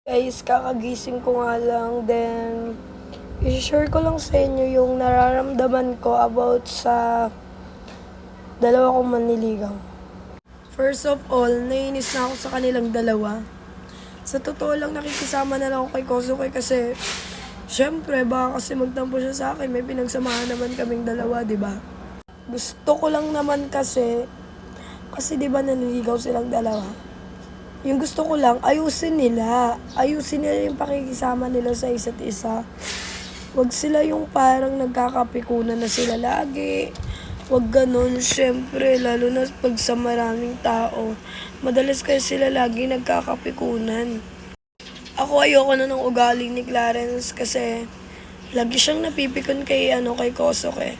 Guys, kakagising ko nga lang, then i-share ko lang sa inyo yung nararamdaman ko about sa dalawa kong manliligaw. First of all, nainis na ako sa kanilang dalawa. Sa totoo lang, nakikisama na lang ako kay Kosuke kasi syempre, baka kasi magtampo siya sa akin, may pinagsamahan naman kaming dalawa, di ba? Gusto ko lang naman kasi di ba nanliligaw silang dalawa? Yung gusto ko lang, ayusin nila. Ayusin nila yung pakikisama nila sa isa't isa. Wag sila yung parang nagkakapikunan na sila lagi. Wag ganun, syempre, lalo na pag sa maraming tao. Madalas kasi sila lagi nagkakapikunan. Ako ayoko na ng ugali ni Clarence kasi lagi siyang napipikon kay Kosuke.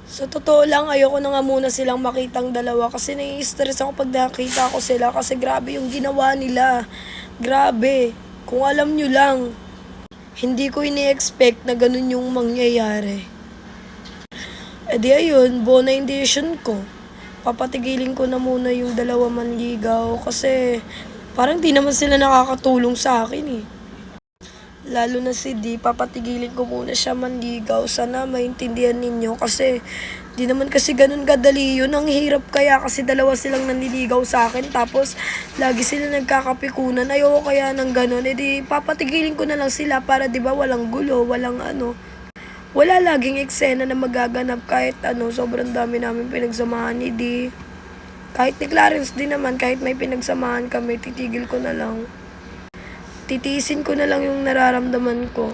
Sa totoo lang, ayoko na nga muna silang makitang dalawa kasi nai-stress ako pag nakita ko sila kasi grabe yung ginawa nila. Grabe. Kung alam nyo lang, hindi ko ini-expect na ganun yung mangyayari. E di ayun, buo na yung decision ko. Papatigilin ko na muna yung dalawa manligaw kasi parang di naman sila nakakatulong sa akin eh. Lalo na si D, papatigilin ko muna siya manligaw. Sana maintindihan ninyo kasi di naman kasi ganun kadali yun. Ang hirap kaya kasi dalawa silang nanliligaw sa akin tapos lagi sila nagkakapikunan. Ayoko kaya ng ganun. E di papatigilin ko na lang sila para di ba walang gulo, walang ano. Wala laging eksena na magaganap kahit sobrang dami namin pinagsamahan ni D. Kahit ni Clarence din naman, kahit may pinagsamahan kami, titigil ko na lang. Titiisin ko na lang yung nararamdaman ko.